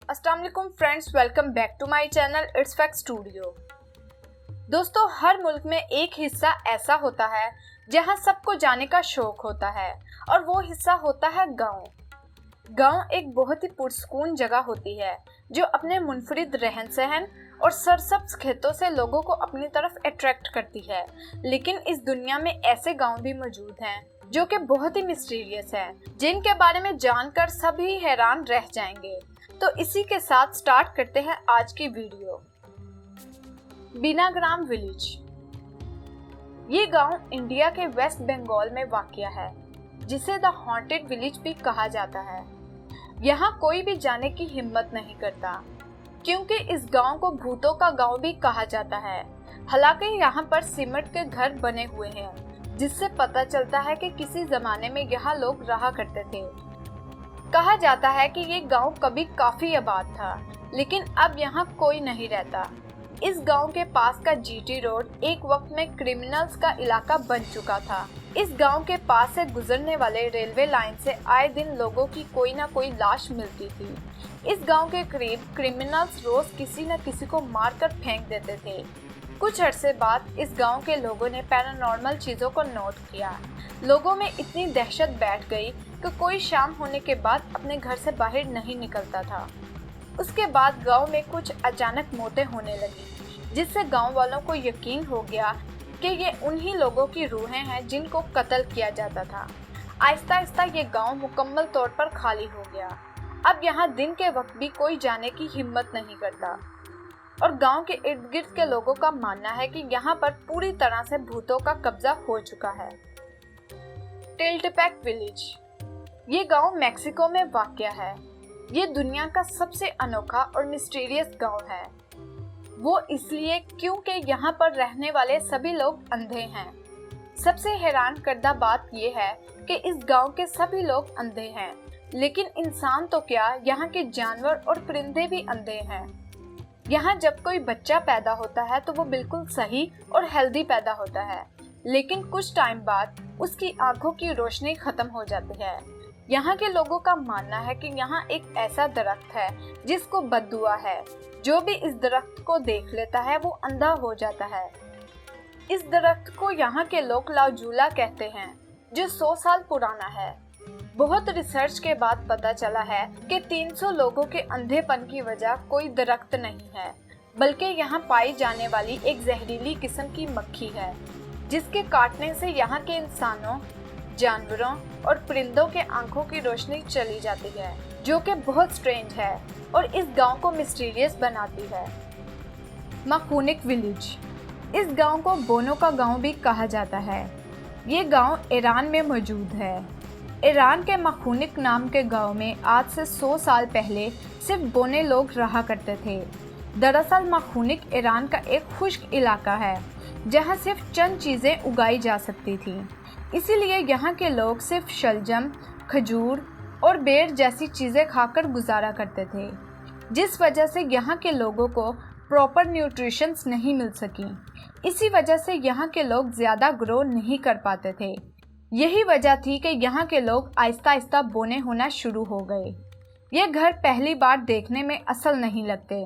अस्सलाम वालेकुम friends, welcome back to my channel it's fact studio. दोस्तों, हर मुल्क में एक हिस्सा ऐसा होता है जहां सबको जाने का शौक होता है और वो हिस्सा होता है गांव। गांव एक बहुत ही पुरसकून जगह होती है जो अपने मुनफरिद रहन सहन और सरसब्ज खेतों से लोगों को अपनी तरफ अट्रैक्ट करती है। लेकिन इस दुनिया में ऐसे गांव भी मौजूद हैं जो कि बहुत ही मिस्टीरियस है, जिनके बारे में जानकर सभी हैरान रह जाएंगे। तो इसी के साथ स्टार्ट करते हैं आज की वीडियो। बीनाग्राम विलेज। ये गांव इंडिया के वेस्ट बंगाल में वाक़या है, जिसे द हॉन्टेड विलेज भी कहा जाता है। यहाँ कोई भी जाने की हिम्मत नहीं करता, क्योंकि इस गांव को भूतों का गांव भी कहा जाता है। हालांकि यहाँ पर सीमेंट के घर बने हुए हैं, जिससे पता चलता है कि किसी जमाने में यहाँ लोग रहा करते थे। कहा जाता है कि ये गांव कभी काफी आबाद था, लेकिन अब यहाँ कोई नहीं रहता। इस गांव के पास का जीटी रोड एक वक्त में क्रिमिनल्स का इलाका बन चुका था। इस गांव के पास से गुजरने वाले रेलवे लाइन से आए दिन लोगों की कोई ना कोई लाश मिलती थी। इस गांव के करीब क्रिमिनल्स रोज किसी न किसी को मारकर फेंक देते थे। कुछ अरसे बाद इस गांव के लोगों ने पैरानॉर्मल चीजों को नोट किया। लोगों में इतनी दहशत बैठ गई कि कोई शाम होने के बाद अपने घर से बाहर नहीं निकलता था। उसके बाद गांव में कुछ अचानक मौतें होने लगी, जिससे गांव वालों को यकीन हो गया कि ये उन्हीं लोगों की रूहें हैं जिनको कत्ल किया जाता था। आहिस्ता आहिस्ता ये गांव मुकम्मल तौर पर खाली हो गया। अब यहाँ दिन के वक्त भी कोई जाने की हिम्मत नहीं करता और गांव के इर्द गिर्द के लोगों का मानना है कि यहाँ पर पूरी तरह से भूतों का कब्जा हो चुका है। टिल्टपैक विलेज। ये गांव मेक्सिको में वाक़या है। ये दुनिया का सबसे अनोखा और मिस्टीरियस गांव है। वो इसलिए क्योंकि यहाँ पर रहने वाले सभी लोग अंधे हैं। सबसे हैरान करदा बात ये है कि इस गांव के सभी लोग अंधे हैं, लेकिन इंसान तो क्या, यहाँ के जानवर और परिंदे भी अंधे हैं। यहाँ जब कोई बच्चा पैदा होता है तो वो बिल्कुल सही और हेल्दी पैदा होता है, लेकिन कुछ टाइम बाद उसकी आंखों की रोशनी खत्म हो जाती है। यहाँ के लोगों का मानना है कि यहाँ एक ऐसा दरख्त है जिसको बद्दुआ है। जो भी इस दरख्त को देख लेता है वो अंधा हो जाता है। इस दरख्त को यहाँ के लोग लाउजूला कहते हैं, जो 100 साल पुराना है। बहुत रिसर्च के बाद पता चला है कि 300 लोगों के अंधेपन की वजह कोई दरख्त नहीं है, बल्कि यहाँ पाई जाने वाली एक जहरीली किस्म की मक्खी है, जिसके काटने से यहाँ के इंसानों, जानवरों और परिंदों के आंखों की रोशनी चली जाती है, जो कि बहुत स्ट्रेंज है और इस गांव को मिस्टीरियस बनाती है। मखूनिक विलेज। इस गांव को बोनो का गांव भी कहा जाता है। ये गांव ईरान में मौजूद है। ईरान के मखूनिक नाम के गांव में आज से 100 साल पहले सिर्फ बोने लोग रहा करते थे। दरअसल मखूनिक ईरान का एक खुश्क इलाका है, जहां सिर्फ चंद चीज़ें उगाई जा सकती थीं। इसीलिए यहाँ के लोग सिर्फ शलजम, खजूर और बेर जैसी चीज़ें खाकर गुजारा करते थे, जिस वजह से यहाँ के लोगों को प्रॉपर न्यूट्रिशंस नहीं मिल सकी। इसी वजह से यहाँ के लोग ज़्यादा ग्रो नहीं कर पाते थे। यही वजह थी कि यहाँ के लोग आहिस्ता आहिस्ता बोने होना शुरू हो गए। ये घर पहली बार देखने में असल नहीं लगते।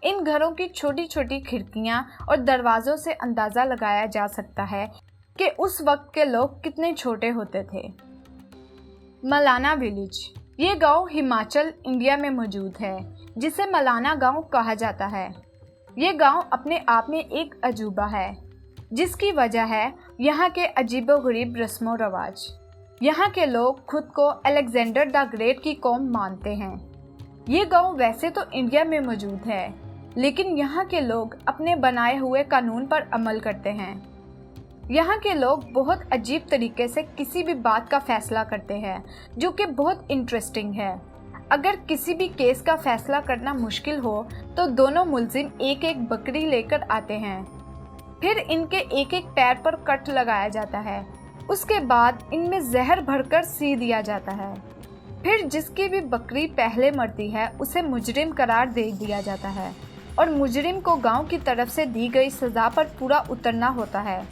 इन घरों की छोटी छोटी खिड़कियाँ और दरवाज़ों से अंदाज़ा लगाया जा सकता है कि उस वक्त के लोग कितने छोटे होते थे। मलाना विलेज। ये गांव हिमाचल, इंडिया में मौजूद है, जिसे मलाना गांव कहा जाता है। ये गांव अपने आप में एक अजूबा है, जिसकी वजह है यहाँ के अजीबोगरीब रस्मों रवाज। यहाँ के लोग खुद को अलेक्जेंडर द ग्रेट की कौम मानते हैं। ये गांव वैसे तो इंडिया में मौजूद है, लेकिन यहाँ के लोग अपने बनाए हुए कानून पर अमल करते हैं। यहाँ के लोग बहुत अजीब तरीके से किसी भी बात का फैसला करते हैं, जो कि बहुत इंटरेस्टिंग है। अगर किसी भी केस का फैसला करना मुश्किल हो तो दोनों मुल्जिम एक एक बकरी लेकर आते हैं। फिर इनके एक एक पैर पर कट लगाया जाता है। उसके बाद इनमें जहर भरकर सी दिया जाता है। फिर जिसकी भी बकरी पहले मरती है उसे मुजरिम करार दे दिया जाता है और मुजरिम को गांव की तरफ से दी गई सज़ा पर पूरा उतरना होता है।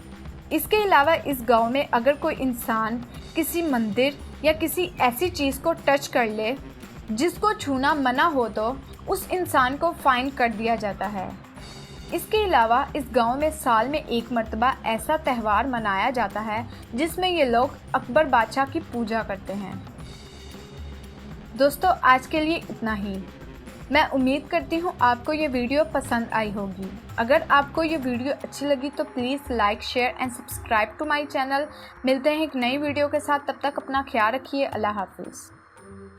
इसके अलावा इस गांव में अगर कोई इंसान किसी मंदिर या किसी ऐसी चीज़ को टच कर ले जिसको छूना मना हो तो उस इंसान को फाइन कर दिया जाता है। इसके अलावा इस गांव में साल में एक मर्तबा ऐसा त्यौहार मनाया जाता है जिसमें ये लोग अकबर बादशाह की पूजा करते हैं। दोस्तों, आज के लिए इतना ही। मैं उम्मीद करती हूँ आपको ये वीडियो पसंद आई होगी। अगर आपको ये वीडियो अच्छी लगी तो please like, share and subscribe to my channel. मिलते हैं एक नई वीडियो के साथ, तब तक अपना ख्याल रखिए। अल्लाह हाफिज़।